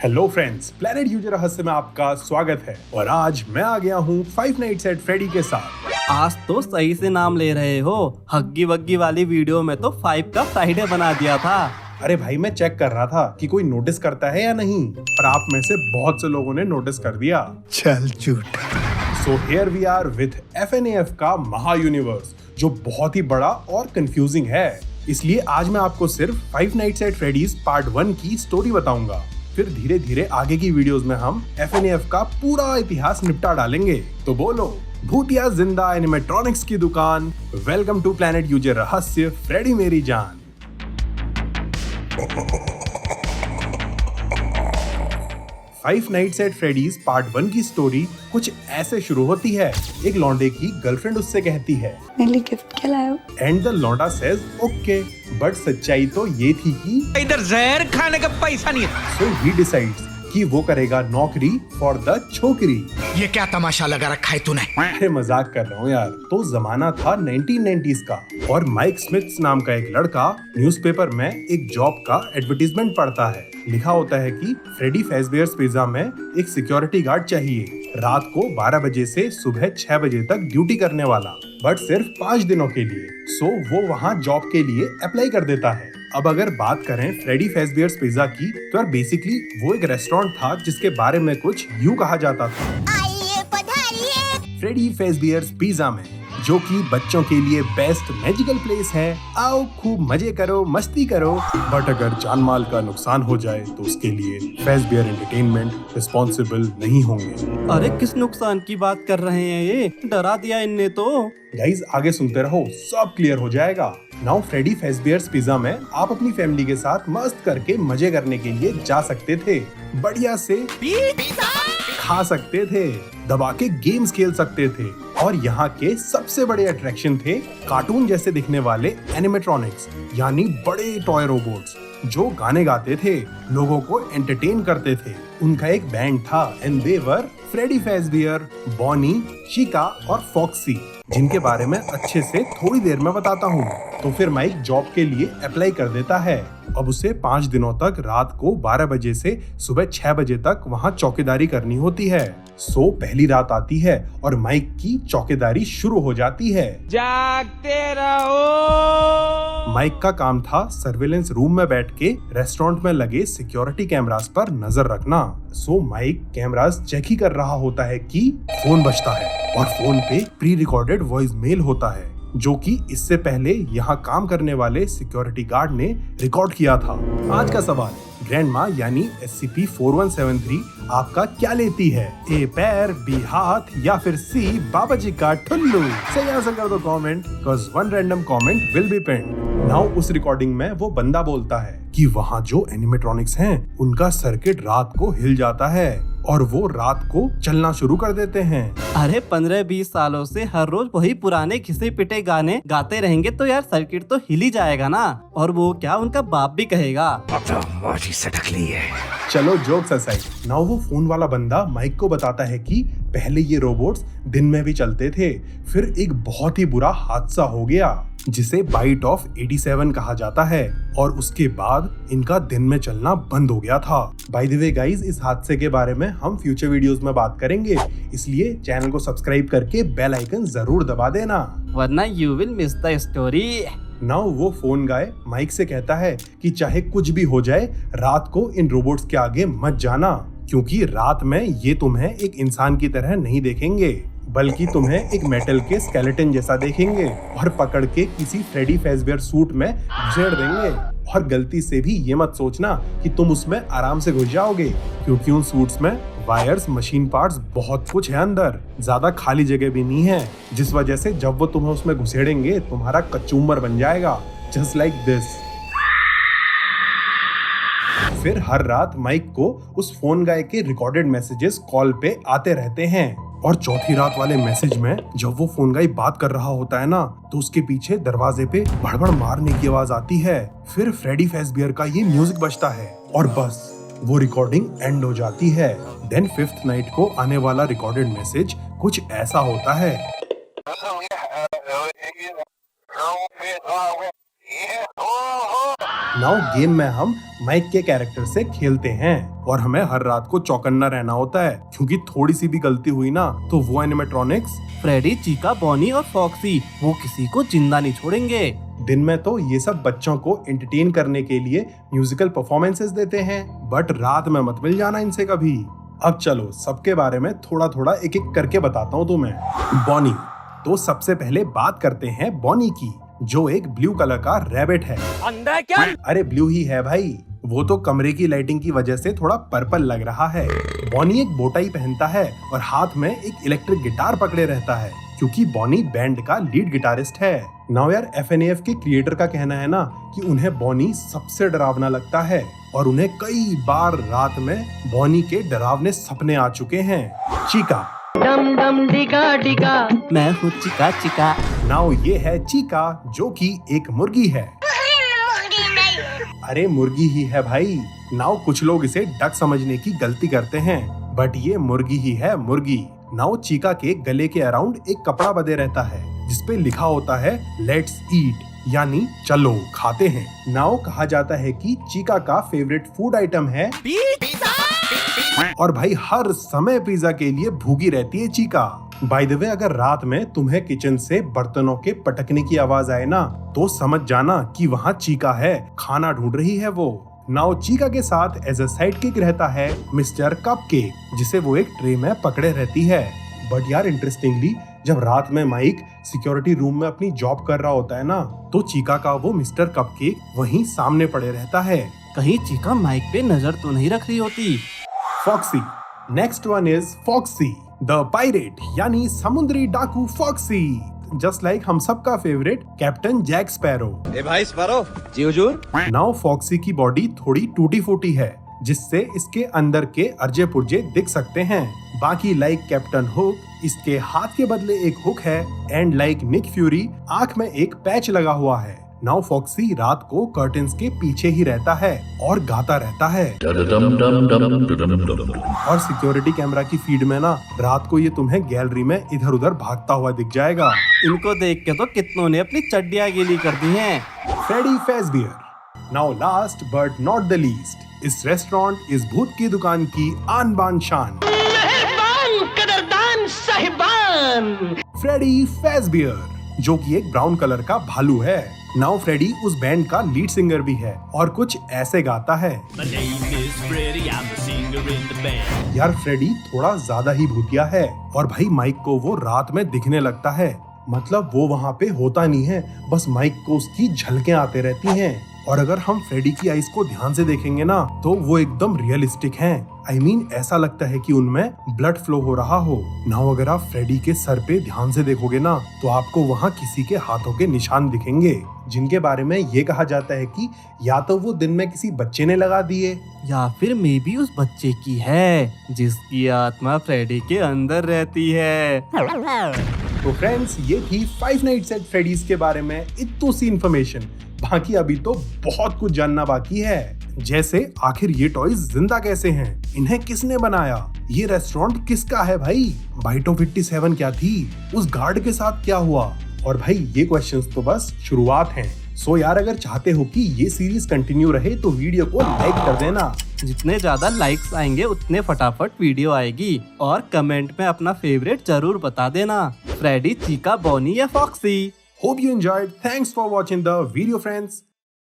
Hello friends, planet user रहस्य में आपका स्वागत है। और आज मैं आ गया हूँ फाइव नाइट्स एट फ्रेडी के साथ। आज तो सही से नाम ले रहे हो। हग्गी वग्गी वाली वीडियो में तो 5 का फ्राइडे बना दिया था। अरे भाई, मैं चेक कर रहा था कि कोई नोटिस करता है या नहीं, पर आप में से बहुत से लोगों ने नोटिस कर दिया। चल झूठ। So here we are with FNAF का महा यूनिवर्स, जो बहुत ही बड़ा और कंफ्यूजिंग है। इसलिए आज मैं आपको सिर्फ five nights at Freddy's part 1 की स्टोरी बताऊंगा। फिर धीरे धीरे आगे की वीडियोस में हम FNAF का पूरा इतिहास निपटा डालेंगे। तो बोलो, भूतिया जिंदा एनिमेट्रॉनिक्स की दुकान, वेलकम टू प्लेनेट यूजर रहस्य, फ्रेडी मेरी जान। Five nights at Freddy's part 1 की स्टोरी कुछ ऐसे शुरू होती है। एक लौंडे की गर्लफ्रेंड उससे कहती है, मेरे लिए गिफ्ट क्या लाए हो? एंड द लौंडा सेज ओके, बट सच्चाई तो ये थी कि इधर जहर खाने का पैसा नहीं है। सो ही डिसाइड्स कि वो करेगा नौकरी फॉर द छोकरी। ये क्या तमाशा लगा रखा है तूने? अरे मजाक कर रहा हूँ यार। तो जमाना था 1990s का, और माइक स्मिथ नाम का एक लड़का न्यूज़पेपर में एक जॉब का एडवर्टीजमेंट पढ़ता है। लिखा होता है कि फ्रेडी फेज़बेयर्स पिज्जा में एक सिक्योरिटी गार्ड चाहिए, रात को 12 बजे से सुबह 6 बजे तक ड्यूटी करने वाला, बट सिर्फ 5 दिनों के लिए। सो वो वहाँ जॉब के लिए अप्लाई कर देता है। अब अगर बात करें फ्रेडी फेज़बेयर्स पिज्जा की, तो यार बेसिकली वो एक रेस्टोरेंट था जिसके बारे में कुछ यूँ कहा जाता था, आइए पधारिए फ्रेडी फेज़बेयर्स पिज्जा में, जो कि बच्चों के लिए बेस्ट मैजिकल प्लेस है। आओ खूब मजे करो, मस्ती करो, बट अगर जान माल का नुकसान हो जाए तो उसके लिए फेज़बेयर एंटरटेनमेंट रिस्पॉन्सिबल नहीं होंगे। अरे किस नुकसान की बात कर रहे हैं? ये डरा दिया इनने तो। गाइस आगे सुनते रहो, सब क्लियर हो जाएगा। नाउ फ्रेडी फेज़बेयर्स पिज्जा में आप अपनी फैमिली के साथ मस्त करके मजे करने के लिए जा सकते थे, बढ़िया से खा सकते थे, दबा के गेम्स खेल सकते थे, और यहाँ के सबसे बड़े अट्रैक्शन थे कार्टून जैसे दिखने वाले एनिमेट्रॉनिक्स, यानी बड़े टॉय रोबोट्स जो गाने गाते थे, लोगों को एंटरटेन करते थे। उनका एक बैंड था and they were Freddy Fazbear, Bonnie, Chica और फॉक्सी, जिनके बारे में अच्छे से थोड़ी देर में बताता हूँ। तो फिर माइक जॉब के लिए अप्लाई कर देता है। अब उसे 5 दिनों तक रात को 12 बजे से सुबह 6 बजे तक वहाँ चौकीदारी करनी होती है। सो पहली रात आती है और माइक की चौकीदारी शुरू हो जाती है। जागते रहो। माइक का काम था सर्वेलेंस रूम में बैठ के रेस्टोरेंट में लगे सिक्योरिटी कैमरास पर नजर रखना। सो माइक कैमरास चेक ही कर रहा होता है कि फोन बजता है, और फोन पे प्री रिकॉर्डेड वॉइस मेल होता है, जो कि इससे पहले यहाँ काम करने वाले सिक्योरिटी गार्ड ने रिकॉर्ड किया था। आज का सवाल, ग्रैंड माँ यानी SCP-4173 आपका क्या लेती है? A पैर, B हाथ, या फिर C बाबा जी का ठुल्लू? सही आंसर कर दो comment, cause one random comment will be pinned. Now उस रिकॉर्डिंग में वो बंदा बोलता है कि वहाँ जो एनिमेट्रॉनिक्स हैं, उनका सर्किट रात को हिल जाता है और वो रात को चलना शुरू कर देते हैं। अरे 15-20 सालों से हर रोज वही पुराने घिसे पिटे गाने गाते रहेंगे तो यार सर्किट तो हिल ही जाएगा ना। और वो क्या उनका बाप भी कहेगा। चलो जोक्स असाइड, नाउ वो फोन वाला बंदा माइक को बताता है कि पहले ये रोबोट्स दिन में भी चलते थे, फिर एक बहुत ही बुरा हादसा हो गया जिसे बाइट ऑफ 87 कहा जाता है, और उसके बाद इनका दिन में चलना बंद हो गया था। बाय द वे गाइस, इस हादसे के बारे में हम फ्यूचर वीडियोस में बात करेंगे, इसलिए चैनल को सब्सक्राइब करके बेल आइकन जरूर दबा देना, वरना you will miss the story. Now वो फोन गाय माइक से कहता है कि चाहे कुछ भी हो जाए, रात को इन रोबोट्स के आगे मत जाना, क्योंकि रात में ये तुम्हें एक इंसान की तरह नहीं देखेंगे, बल्कि तुम्हें एक मेटल के स्केलेटन जैसा देखेंगे और पकड़ के किसी फ्रेडी फेज़बेयर सूट में घुसेड़ देंगे। और गलती से भी ये मत सोचना कि तुम उसमें आराम से घुस जाओगे, क्योंकि उन सूट्स में वायर्स, मशीन पार्ट्स, बहुत कुछ है अंदर, ज्यादा खाली जगह भी नहीं है, जिस वजह से जब वो तुम्हें उसमें घुसेड़ेंगे तुम्हारा कचूमर बन जाएगा, जस्ट लाइक दिस। फिर हर रात माइक को उस फोन गाय के रिकॉर्डेड मैसेजेस कॉल पे आते रहते हैं, और चौथी रात वाले मैसेज में जब वो फोन गाय बात कर रहा होता है ना, तो उसके पीछे दरवाजे पे भड़बड़ मारने की आवाज आती है। फिर फ्रेडी फेज़बेयर का ये म्यूजिक बजता है और बस वो रिकॉर्डिंग एंड हो जाती है। देन 5th नाइट को आने वाला रिकॉर्डेड मैसेज कुछ ऐसा होता है। नाउ गेम में हम माइक के कैरेक्टर से खेलते हैं और हमें हर रात को चौकन्ना रहना होता है, क्योंकि थोड़ी सी भी गलती हुई ना तो वो एनिमेट्रॉनिक्स फ्रेडी, चीका, बॉनी और फॉक्सी वो किसी को जिंदा नहीं छोड़ेंगे। दिन में तो ये सब बच्चों को एंटरटेन करने के लिए म्यूजिकल परफॉर्मेंसेस देते हैं, बट रात में मत मिल जाना इनसे कभी। अब चलो सबके बारे में थोड़ा थोड़ा एक एक करके बताता हूँ तुम्हें। बॉनी, तो सबसे पहले बात करते हैं बॉनी की, जो एक ब्लू कलर का रैबिट है। अंदर क्या? अरे ब्लू ही है भाई, वो तो कमरे की लाइटिंग की वजह से थोड़ा पर्पल लग रहा है। बॉनी एक बोटाई पहनता है और हाथ में एक इलेक्ट्रिक गिटार पकड़े रहता है, क्योंकि बॉनी बैंड का लीड गिटारिस्ट है। नाउ यार, FNAF के क्रिएटर का कहना है ना कि उन्हें बॉनी सबसे डरावना लगता है और उन्हें कई बार रात में बॉनी के डरावने सपने आ चुके हैं। चीका, डम डम डिगा डिगा, मैं हूँ चिका चिका। नाउ ये है चीका, जो कि एक मुर्गी है। अरे मुर्गी ही है भाई। नाउ कुछ लोग इसे डक समझने की गलती करते हैं, बट ये मुर्गी ही है, मुर्गी। नाउ चीका के गले के अराउंड एक कपड़ा बंधे रहता है जिसपे लिखा होता है लेट्स ईट, यानी चलो खाते हैं। नाउ कहा जाता है कि चीका का फेवरेट फूड आइटम है और भाई हर समय पिज्जा के लिए भूखी रहती है चीका। बाय द वे, अगर रात में तुम्हें किचन से बर्तनों के पटकने की आवाज आए ना तो समझ जाना कि वहाँ चीका है, खाना ढूंढ रही है वो। नाउ चीका के साथ एज अ साइड किक रहता है मिस्टर कपकेक, जिसे वो एक ट्रे में पकड़े रहती है। बट यार इंटरेस्टिंगली, जब रात में माइक सिक्योरिटी रूम में अपनी जॉब कर रहा होता है ना, तो चीका का वो मिस्टर कपकेक वहीं सामने पड़े रहता है। कहीं चीका माइक पे नजर तो नहीं रख रही होती। Foxy, next one is Foxy the pirate, यानी समुद्री डाकू फॉक्सी, जस्ट लाइक हम सबका फेवरेट कैप्टन जैक स्पैरो। ए भाई स्पैरो, जी हुजूर। नाउ फॉक्सी की बॉडी थोड़ी टूटी फूटी है, जिससे इसके अंदर के अर्जे पुर्जे दिख सकते हैं। बाकी लाइक कैप्टन हुक, इसके हाथ के बदले एक हुक है, एंड लाइक निक फ्यूरी, आंख में एक पैच लगा हुआ है। नाउ फॉक्सी रात को कर्टन्स के पीछे ही रहता है और गाता रहता है। और सिक्योरिटी कैमरा की फीड में ना रात को ये तुम्हें गैलरी में इधर उधर भागता हुआ दिख जाएगा। इनको देख के तो कितनों ने अपनी चड्डियां गीली कर दी हैं। Freddy Fazbear, now last but not the least, इस रेस्टोरेंट इस भूत की दुकान की आन बान शान, कदरदान साहिबान, फ्रेडी फेज़बियर, जो कि एक ब्राउन कलर का भालू है। नाउ फ्रेडी उस बैंड का लीड सिंगर भी है और कुछ ऐसे गाता है। यार फ्रेडी थोड़ा ज्यादा ही भूतिया है और भाई माइक को वो रात में दिखने लगता है, मतलब वो वहाँ पे होता नहीं है, बस माइक को उसकी झलकें आते रहती हैं। और अगर हम फ्रेडी की आईज को ध्यान से देखेंगे ना तो वो एकदम रियलिस्टिक हैं। I mean, ऐसा लगता है कि उनमें ब्लड फ्लो हो रहा हो। नाउ अगर आप फ्रेडी के सर पे ध्यान से देखोगे ना तो आपको वहाँ किसी के हाथों के निशान दिखेंगे, जिनके बारे में ये कहा जाता है कि या तो वो दिन में किसी बच्चे ने लगा दिए, या फिर मे बी उस बच्चे की है जिसकी आत्मा फ्रेडी के अंदर रहती है। तो फ्रेंड्स, ये थी 5 नाइट्स एट फ्रेडीज के बारे में इतनी सी इन्फॉर्मेशन। बाकी अभी तो बहुत कुछ जानना बाकी है, जैसे आखिर ये टॉयज जिंदा कैसे हैं, इन्हें किसने बनाया, ये रेस्टोरेंट किसका है भाई, बाइट ऑफ 87 क्या थी, उस गार्ड के साथ क्या हुआ। और भाई ये क्वेश्चंस तो बस शुरुआत हैं। सो यार अगर चाहते हो कि ये सीरीज कंटिन्यू रहे तो वीडियो को लाइक कर देना। जितने ज्यादा लाइक्स आएंगे उतने फटाफट वीडियो आएगी। और कमेंट में अपना फेवरेट जरूर बता देना, फ्रेडी, चीका, बॉनी या foxy. Hope you enjoyed. Thanks for watching the video, friends.